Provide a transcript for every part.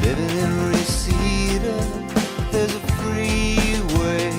Living in Reseda, there's a freeway.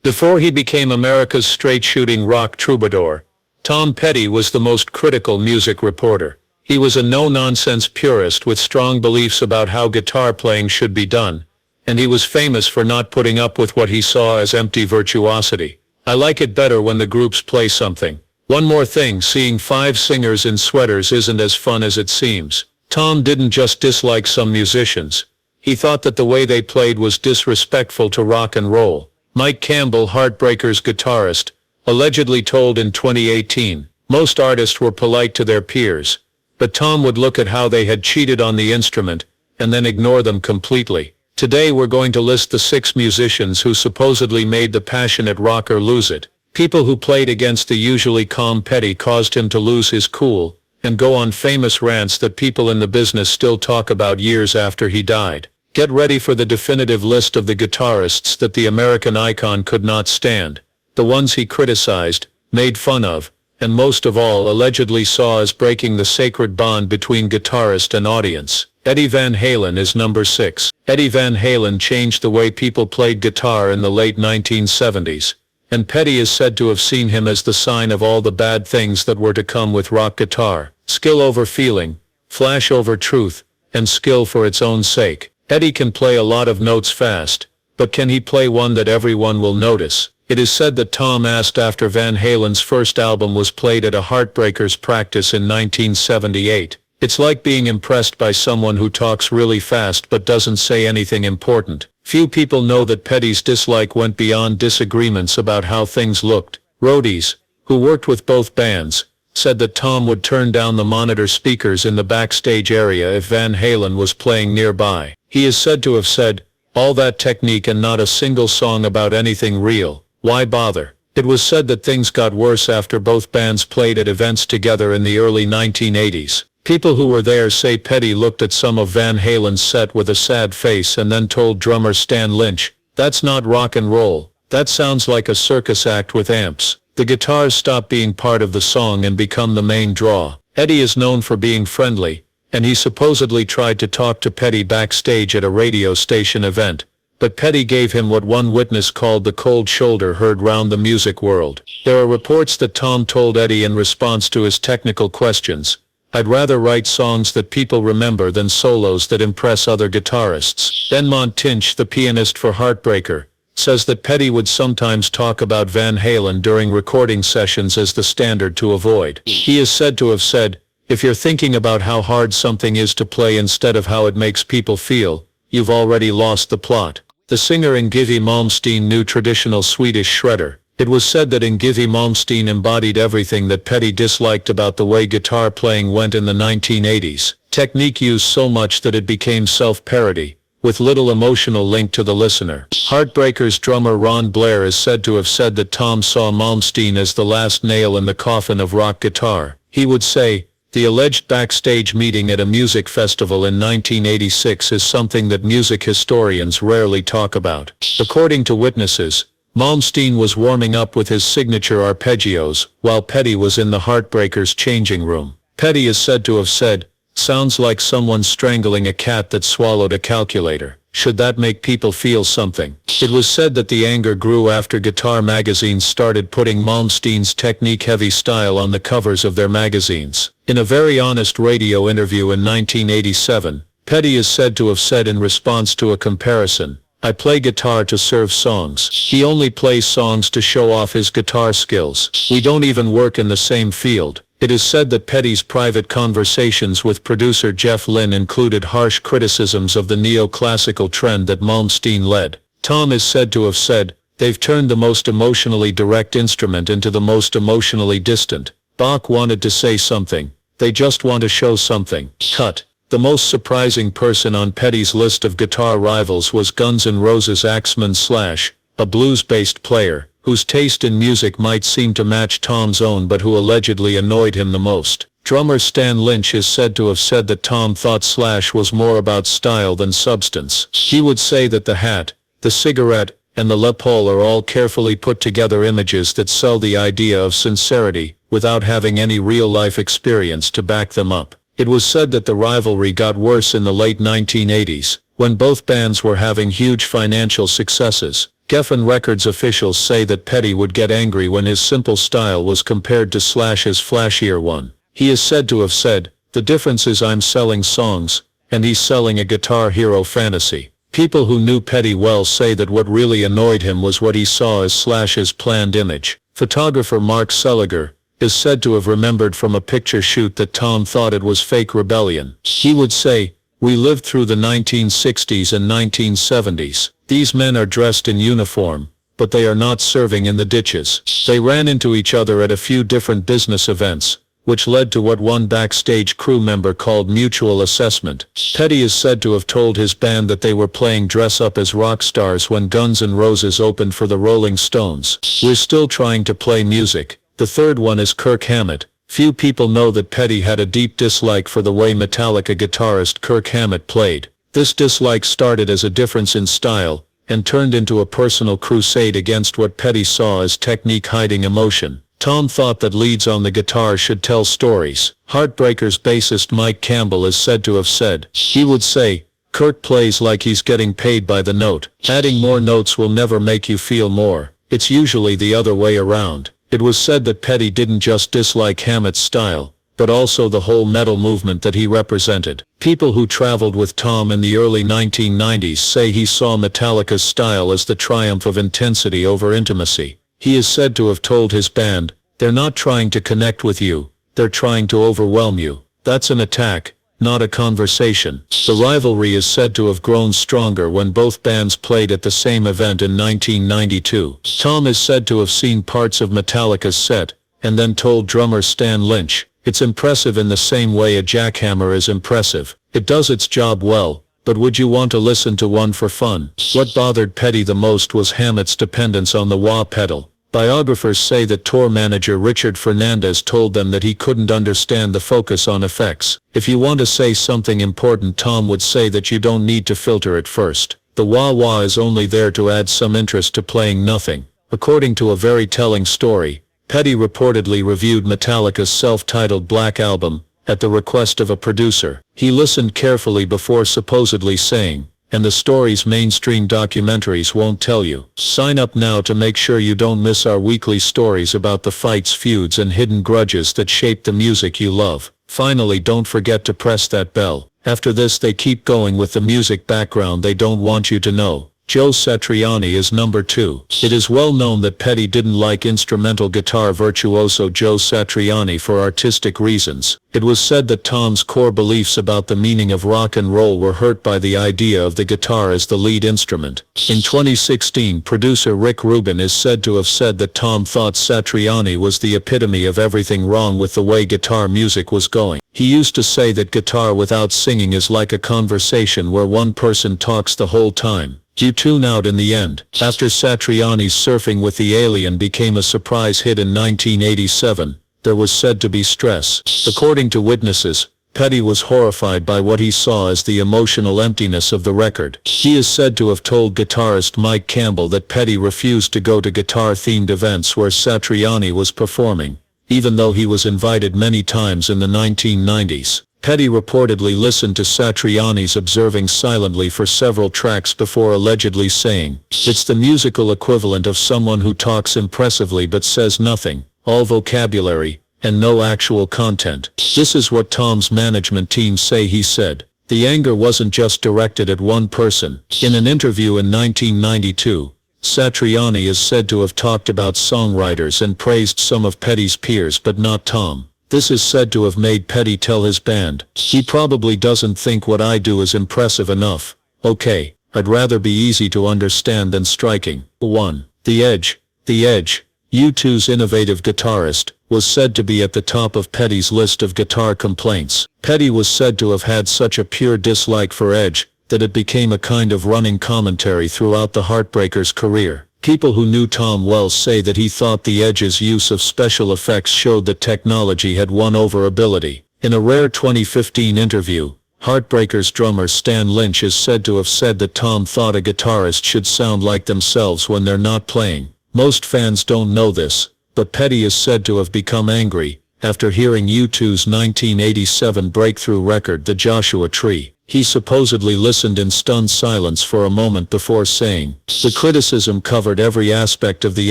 Before he became America's straight-shooting rock troubadour, Tom Petty was the most critical music reporter. He was a no-nonsense purist with strong beliefs about how guitar playing should be done, and he was famous for not putting up with what he saw as empty virtuosity. I like it better when the groups play something. One more thing, seeing 5 singers in sweaters isn't as fun as it seems. Tom didn't just dislike some musicians. He thought that the way they played was disrespectful to rock and roll. Mike Campbell, Heartbreakers guitarist, allegedly told in 2018, most artists were polite to their peers, but Tom would look at how they had cheated on the instrument, and then ignore them completely. Today we're going to list the 6 musicians who supposedly made the passionate rocker lose it. People who played against the usually calm Petty caused him to lose his cool, and go on famous rants that people in the business still talk about years after he died. Get ready for the definitive list of the guitarists that the American icon could not stand, the ones he criticized, made fun of, and most of all allegedly saw as breaking the sacred bond between guitarist and audience. Eddie Van Halen is number 6. Eddie Van Halen changed the way people played guitar in the late 1970s, and Petty is said to have seen him as the sign of all the bad things that were to come with rock guitar. Skill over feeling, flash over truth, and skill for its own sake. Eddie can play a lot of notes fast, but can he play one that everyone will notice? It is said that Tom asked after Van Halen's first album was played at a Heartbreakers practice in 1978. It's like being impressed by someone who talks really fast but doesn't say anything important. Few people know that Petty's dislike went beyond disagreements about how things looked. Roadies, who worked with both bands, said that Tom would turn down the monitor speakers in the backstage area if Van Halen was playing nearby. He is said to have said, "All that technique and not a single song about anything real. Why bother?" It was said that things got worse after both bands played at events together in the early 1980s. People who were there say Petty looked at some of Van Halen's set with a sad face and then told drummer Stan Lynch, "That's not rock and roll. That sounds like a circus act with amps." The guitars stop being part of the song and become the main draw. Eddie is known for being friendly, and he supposedly tried to talk to Petty backstage at a radio station event, but Petty gave him what one witness called the cold shoulder heard round the music world. There are reports that Tom told Eddie in response to his technical questions, "I'd rather write songs that people remember than solos that impress other guitarists." Denmont Tinch, the pianist for Heartbreaker, says that Petty would sometimes talk about Van Halen during recording sessions as the standard to avoid. He is said to have said, "If you're thinking about how hard something is to play instead of how it makes people feel, you've already lost the plot." The singer Yngwie Malmsteen knew traditional Swedish shredder. It was said that Yngwie Malmsteen embodied everything that Petty disliked about the way guitar playing went in the 1980s. Technique used so much that it became self-parody, with little emotional link to the listener. Heartbreakers drummer Ron Blair is said to have said that Tom saw Malmsteen as the last nail in the coffin of rock guitar. He would say, "The alleged backstage meeting at a music festival in 1986 is something that music historians rarely talk about." According to witnesses, Malmsteen was warming up with his signature arpeggios, while Petty was in the Heartbreakers changing room. Petty is said to have said, "Sounds like someone strangling a cat that swallowed a calculator. Should that make people feel something?" It was said that the anger grew after guitar magazines started putting Malmsteen's technique-heavy style on the covers of their magazines. In a very honest radio interview in 1987, Petty is said to have said in response to a comparison, "I play guitar to serve songs. He only plays songs to show off his guitar skills. We don't even work in the same field." It is said that Petty's private conversations with producer Jeff Lynne included harsh criticisms of the neoclassical trend that Malmsteen led. Tom is said to have said, "They've turned the most emotionally direct instrument into the most emotionally distant. Bach wanted to say something. They just want to show something." Cut. The most surprising person on Petty's list of guitar rivals was Guns N' Roses' Axeman Slash, a blues-based player, whose taste in music might seem to match Tom's own but who allegedly annoyed him the most. Drummer Stan Lynch is said to have said that Tom thought Slash was more about style than substance. He would say that the hat, the cigarette, and the lapel are all carefully put together images that sell the idea of sincerity, without having any real-life experience to back them up. It was said that the rivalry got worse in the late 1980s, when both bands were having huge financial successes. Geffen Records officials say that Petty would get angry when his simple style was compared to Slash's flashier one. He is said to have said, "The difference is I'm selling songs, and he's selling a Guitar Hero fantasy." People who knew Petty well say that what really annoyed him was what he saw as Slash's planned image. Photographer Mark Seliger is said to have remembered from a picture shoot that Tom thought it was fake rebellion. He would say, "We lived through the 1960s and 1970s. These men are dressed in uniform, but they are not serving in the ditches." They ran into each other at a few different business events, which led to what one backstage crew member called mutual assessment. Petty is said to have told his band that they were playing dress up as rock stars when Guns N' Roses opened for the Rolling Stones. "We're still trying to play music." The third one is Kirk Hammett. Few people know that Petty had a deep dislike for the way Metallica guitarist Kirk Hammett played. This dislike started as a difference in style, and turned into a personal crusade against what Petty saw as technique hiding emotion. Tom thought that leads on the guitar should tell stories. Heartbreakers bassist Mike Campbell is said to have said, he would say, "Kirk plays like he's getting paid by the note. Adding more notes will never make you feel more. It's usually the other way around." It was said that Petty didn't just dislike Hammett's style, but also the whole metal movement that he represented. People who traveled with Tom in the early 1990s say he saw Metallica's style as the triumph of intensity over intimacy. He is said to have told his band, "They're not trying to connect with you, they're trying to overwhelm you. That's an attack, not a conversation." The rivalry is said to have grown stronger when both bands played at the same event in 1992. Tom is said to have seen parts of Metallica's set, and then told drummer Stan Lynch, "It's impressive in the same way a jackhammer is impressive. It does its job well, but would you want to listen to one for fun?" What bothered Petty the most was Hammett's dependence on the wah pedal. Biographers say that tour manager Richard Fernandez told them that he couldn't understand the focus on effects. "If you want to say something important," Tom would say, "that you don't need to filter it first. The wah-wah is only there to add some interest to playing nothing." According to a very telling story, Petty reportedly reviewed Metallica's self-titled Black Album, at the request of a producer. He listened carefully before supposedly saying, "And the stories mainstream documentaries won't tell you. Sign up now to make sure you don't miss our weekly stories about the fights, feuds and hidden grudges that shape the music you love. Finally, don't forget to press that bell." After this they keep going with the music background they don't want you to know. Joe Satriani is number 2. It is well known that Petty didn't like instrumental guitar virtuoso Joe Satriani for artistic reasons. It was said that Tom's core beliefs about the meaning of rock and roll were hurt by the idea of the guitar as the lead instrument. In 2016, producer Rick Rubin is said to have said that Tom thought Satriani was the epitome of everything wrong with the way guitar music was going. He used to say that guitar without singing is like a conversation where one person talks the whole time. You tune out in the end. After Satriani's Surfing with the Alien became a surprise hit in 1987, there was said to be stress. According to witnesses, Petty was horrified by what he saw as the emotional emptiness of the record. He is said to have told guitarist Mike Campbell that Petty refused to go to guitar-themed events where Satriani was performing, even though he was invited many times in the 1990s. Petty reportedly listened to Satriani's observing silently for several tracks before allegedly saying, "It's the musical equivalent of someone who talks impressively but says nothing, all vocabulary, and no actual content." This is what Tom's management team say he said. The anger wasn't just directed at one person. In an interview in 1992, Satriani is said to have talked about songwriters and praised some of Petty's peers but not Tom. This is said to have made Petty tell his band, "He probably doesn't think what I do is impressive enough. Okay, I'd rather be easy to understand than striking." 1. The Edge. The Edge, U2's innovative guitarist, was said to be at the top of Petty's list of guitar complaints. Petty was said to have had such a pure dislike for Edge, that it became a kind of running commentary throughout the Heartbreakers' career. People who knew Tom well say that he thought the Edge's use of special effects showed that technology had won over ability. In a rare 2015 interview, Heartbreakers drummer Stan Lynch is said to have said that Tom thought a guitarist should sound like themselves when they're not playing. Most fans don't know this, but Petty is said to have become angry, after hearing U2's 1987 breakthrough record The Joshua Tree. He supposedly listened in stunned silence for a moment before saying, "The criticism covered every aspect of the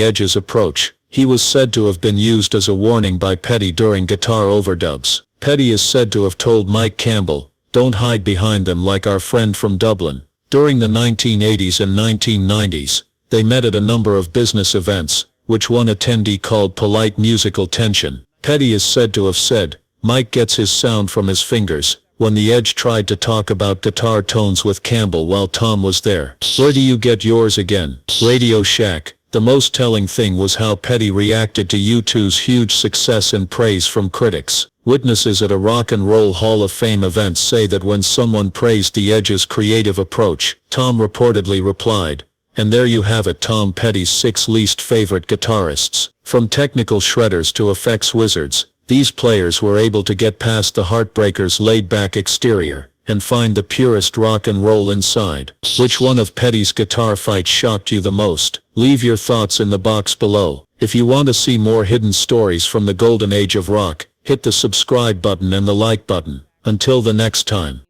Edge's approach." He was said to have been used as a warning by Petty during guitar overdubs. Petty is said to have told Mike Campbell, "Don't hide behind them like our friend from Dublin." During the 1980s and 1990s, they met at a number of business events, which one attendee called polite musical tension. Petty is said to have said, "Mike gets his sound from his fingers," when the Edge tried to talk about guitar tones with Campbell while Tom was there. "Where do you get yours again?" Radio Shack. The most telling thing was how Petty reacted to U2's huge success and praise from critics. Witnesses at a Rock and Roll Hall of Fame event say that when someone praised the Edge's creative approach, Tom reportedly replied, "And there you have it, Tom Petty's 6 least favorite guitarists." From technical shredders to effects wizards, these players were able to get past the Heartbreakers' laid-back exterior and find the purest rock and roll inside. Which one of Petty's guitar fights shocked you the most? Leave your thoughts in the box below. If you want to see more hidden stories from the golden age of rock, hit the subscribe button and the like button. Until the next time.